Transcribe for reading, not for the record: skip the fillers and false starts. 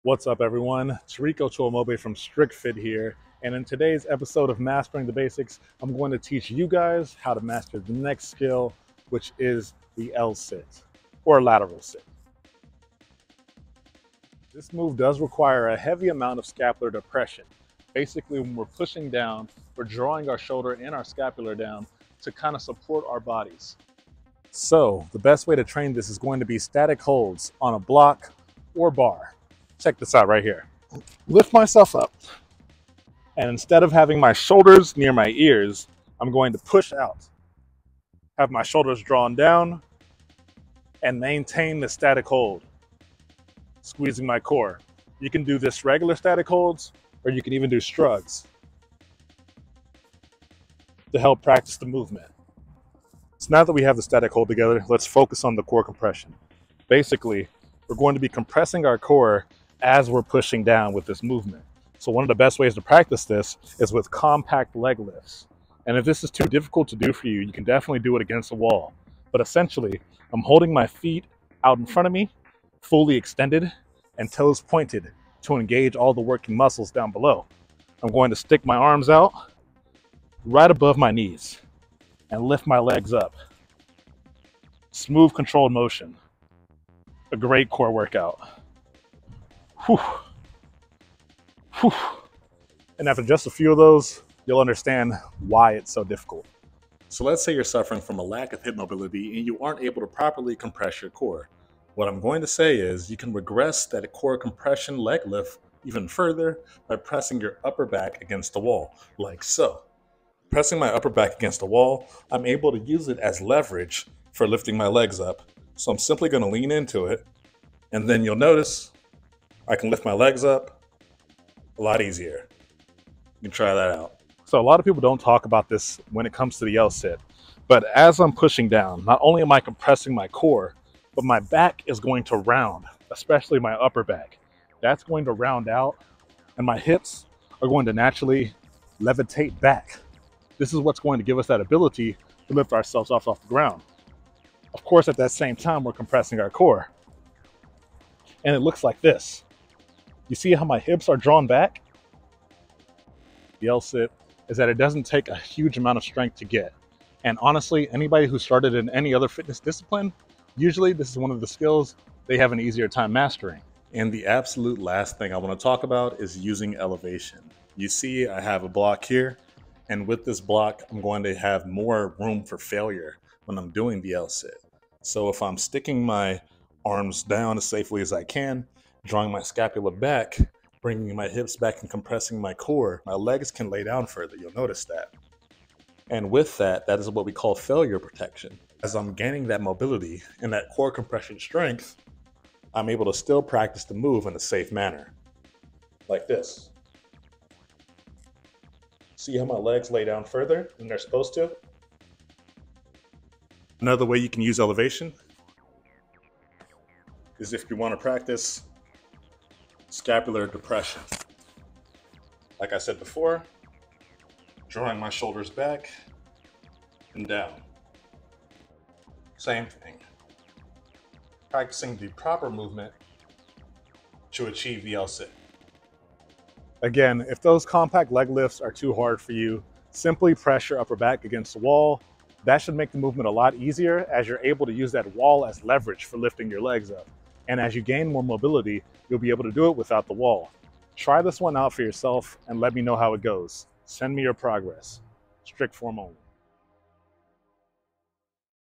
What's up, everyone? Tarico Chuamobe from STRIQfit here, and in today's episode of Mastering the Basics, I'm going to teach you guys how to master the next skill, which is the L-sit, or lateral sit. This move does require a heavy amount of scapular depression. Basically, when we're pushing down, we're drawing our shoulder and our scapula down to kind of support our bodies. So the best way to train this is going to be static holds on a block or bar. Check this out right here. Lift myself up, and instead of having my shoulders near my ears, I'm going to push out. Have my shoulders drawn down and maintain the static hold, squeezing my core. You can do this regular static holds, or you can even do strugs to help practice the movement. So now that we have the static hold together, let's focus on the core compression. Basically, we're going to be compressing our core as we're pushing down with this movement. So one of the best ways to practice this is with compact leg lifts. And if this is too difficult to do for you, you can definitely do it against a wall. But essentially, I'm holding my feet out in front of me, fully extended, and toes pointed to engage all the working muscles down below. I'm going to stick my arms out right above my knees and lift my legs up. Smooth, controlled motion. A great core workout. Whew. Whew. And after just a few of those, you'll understand why it's so difficult. So let's say you're suffering from a lack of hip mobility and you aren't able to properly compress your core. What I'm going to say is you can regress that core compression leg lift even further by pressing your upper back against the wall, like so. Pressing my upper back against the wall, I'm able to use it as leverage for lifting my legs up. So I'm simply going to lean into it, and then you'll notice I can lift my legs up a lot easier. You can try that out. So a lot of people don't talk about this when it comes to the L-sit, but as I'm pushing down, not only am I compressing my core, but my back is going to round, especially my upper back. That's going to round out, and my hips are going to naturally levitate back. This is what's going to give us that ability to lift ourselves off the ground. Of course, at that same time, we're compressing our core. And it looks like this. You see how my hips are drawn back? The L-sit is that it doesn't take a huge amount of strength to get. And honestly, anybody who started in any other fitness discipline, usually this is one of the skills they have an easier time mastering. And the absolute last thing I want to talk about is using elevation. You see, I have a block here, and with this block, I'm going to have more room for failure when I'm doing the L-sit. So if I'm sticking my arms down as safely as I can, drawing my scapula back, bringing my hips back and compressing my core, my legs can lay down further. You'll notice that. And with that, that is what we call failure protection. As I'm gaining that mobility and that core compression strength, I'm able to still practice the move in a safe manner. Like this. See how my legs lay down further than they're supposed to? Another way you can use elevation is if you want to practice scapular depression. Like I said before, drawing my shoulders back and down. Same thing. Practicing the proper movement to achieve the L-sit. Again, if those compact leg lifts are too hard for you, simply press your upper back against the wall. That should make the movement a lot easier as you're able to use that wall as leverage for lifting your legs up. And as you gain more mobility, you'll be able to do it without the wall. Try this one out for yourself and let me know how it goes. Send me your progress. Strict form only.